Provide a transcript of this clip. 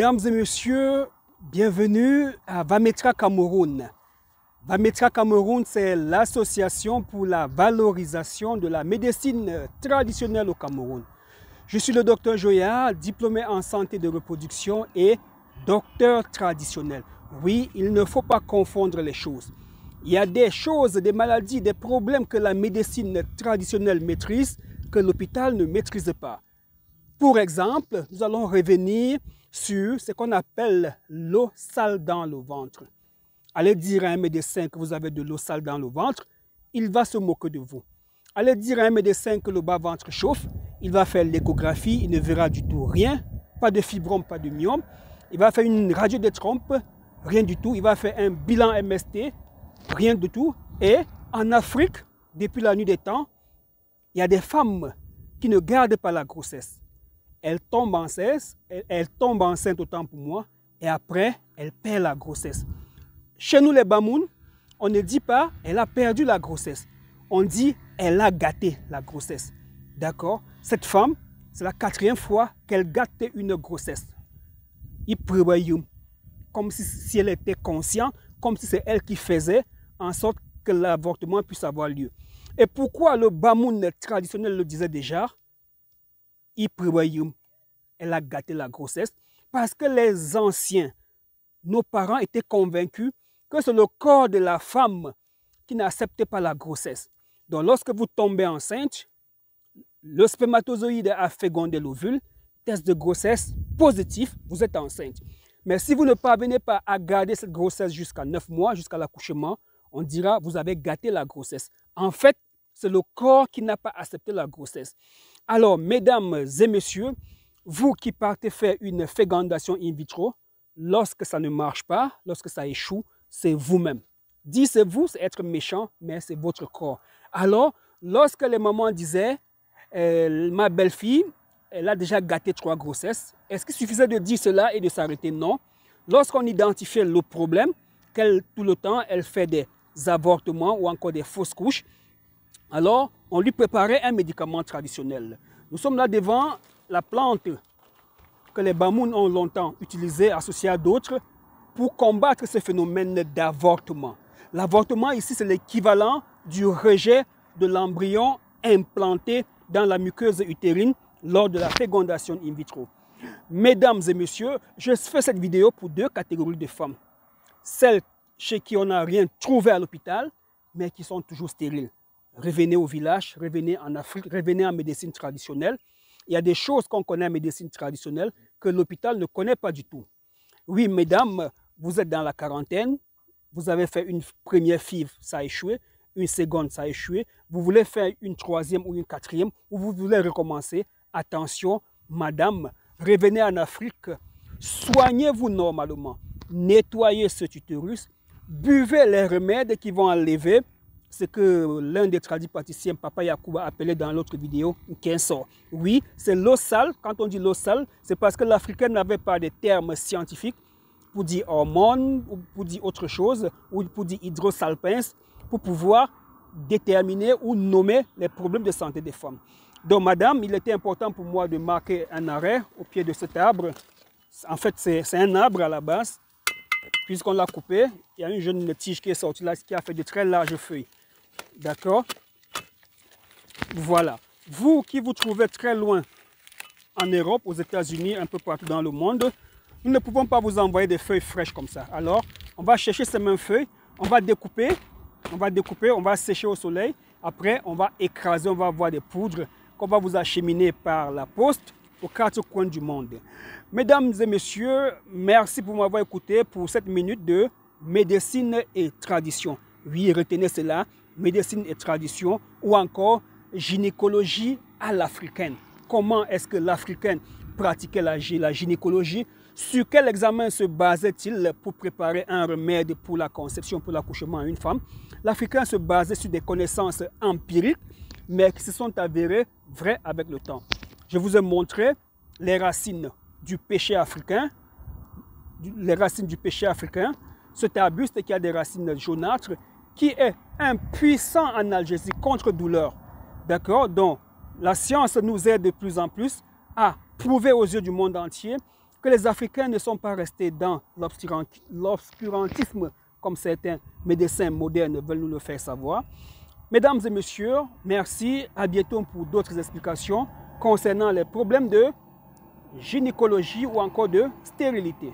Mesdames et messieurs, bienvenue à Vametra Cameroun. Vametra Cameroun, c'est l'association pour la valorisation de la médecine traditionnelle au Cameroun. Je suis le docteur Joya, diplômé en santé de reproduction et docteur traditionnel. Oui, il ne faut pas confondre les choses. Il y a des choses, des maladies, des problèmes que la médecine traditionnelle maîtrise, que l'hôpital ne maîtrise pas. Pour exemple, nous allons revenir sur ce qu'on appelle l'eau sale dans le ventre. Allez dire à un médecin que vous avez de l'eau sale dans le ventre, il va se moquer de vous. Allez dire à un médecin que le bas-ventre chauffe, il va faire l'échographie, il ne verra du tout rien, pas de fibrome, pas de myome. Il va faire une radio de trompe, rien du tout. Il va faire un bilan MST, rien du tout. Et en Afrique, depuis la nuit des temps, il y a des femmes qui ne gardent pas la grossesse. Elle tombe enceinte autant pour moi, et après, elle perd la grossesse. Chez nous, les Bamoun, on ne dit pas elle a perdu la grossesse. On dit elle a gâté la grossesse. D'accord? Cette femme, c'est la 4e fois qu'elle gâtait une grossesse. Il prévoyait, comme si elle était consciente, comme si c'est elle qui faisait en sorte que l'avortement puisse avoir lieu. Et pourquoi le Bamoun traditionnel le disait déjà? Il prévoyait, elle a gâté la grossesse, parce que les anciens, nos parents étaient convaincus que c'est le corps de la femme qui n'acceptait pas la grossesse. Donc lorsque vous tombez enceinte, le spermatozoïde a fécondé l'ovule, test de grossesse positif, vous êtes enceinte. Mais si vous ne parvenez pas à garder cette grossesse jusqu'à 9 mois, jusqu'à l'accouchement, on dira vous avez gâté la grossesse. En fait, c'est le corps qui n'a pas accepté la grossesse. Alors, mesdames et messieurs, vous qui partez faire une fécondation in vitro, lorsque ça ne marche pas, lorsque ça échoue, c'est vous-même. Dis c'est vous, c'est être méchant, mais c'est votre corps. Alors, lorsque les mamans disaient ma belle-fille, elle a déjà gâté 3 grossesses, est-ce qu'il suffisait de dire cela et de s'arrêter? Non. Lorsqu'on identifiait le problème, qu'elle, tout le temps, elle fait des avortements ou encore des fausses couches, alors on lui préparait un médicament traditionnel. Nous sommes là devant la plante que les Bamoun ont longtemps utilisée, associée à d'autres, pour combattre ce phénomène d'avortement. L'avortement ici, c'est l'équivalent du rejet de l'embryon implanté dans la muqueuse utérine lors de la fécondation in vitro. Mesdames et messieurs, je fais cette vidéo pour 2 catégories de femmes. Celles chez qui on n'a rien trouvé à l'hôpital, mais qui sont toujours stériles. Revenez au village, revenez en Afrique, revenez en médecine traditionnelle. Il y a des choses qu'on connaît en médecine traditionnelle que l'hôpital ne connaît pas du tout. Oui, mesdames, vous êtes dans la quarantaine, vous avez fait une première FIV, ça a échoué, une seconde, ça a échoué, vous voulez faire une 3e ou une 4e, ou vous voulez recommencer. Attention, madame, revenez en Afrique, soignez-vous normalement, nettoyez ce utérus, buvez les remèdes qui vont enlever ce que l'un des tradipraticiens, Papa Yakuba, appelait dans l'autre vidéo, Kenso. Oui, c'est l'eau sale. Quand on dit l'eau sale, c'est parce que l'Africain n'avait pas de termes scientifiques pour dire hormones, ou pour dire autre chose, ou pour dire hydrosalpins, pour pouvoir déterminer ou nommer les problèmes de santé des femmes. Donc, madame, il était important pour moi de marquer un arrêt au pied de cet arbre. En fait, c'est un arbre à la base. Puisqu'on l'a coupé, il y a une jeune tige qui est sortie là, qui a fait de très larges feuilles. D'accord? Voilà. Vous qui vous trouvez très loin en Europe, aux États-Unis, un peu partout dans le monde, nous ne pouvons pas vous envoyer des feuilles fraîches comme ça. Alors, on va chercher ces mêmes feuilles, on va découper, on va sécher au soleil. Après, on va écraser, on va avoir des poudres qu'on va vous acheminer par la poste aux 4 coins du monde. Mesdames et messieurs, merci pour m'avoir écouté pour cette minute de médecine et tradition. Oui, retenez cela, médecine et tradition, ou encore gynécologie à l'africaine. Comment est-ce que l'Africaine pratiquait la gynécologie? Sur quel examen se basait-il pour préparer un remède pour la conception, pour l'accouchement à une femme? L'Africain se basait sur des connaissances empiriques, mais qui se sont avérées vraies avec le temps. Je vous ai montré les racines du péché africain, cet arbuste qui a des racines jaunâtres, qui est un puissant analgésique contre douleur. D'accord? Donc, la science nous aide de plus en plus à prouver aux yeux du monde entier que les Africains ne sont pas restés dans l'obscurantisme comme certains médecins modernes veulent nous le faire savoir. Mesdames et messieurs, merci. À bientôt pour d'autres explications concernant les problèmes de gynécologie ou encore de stérilité.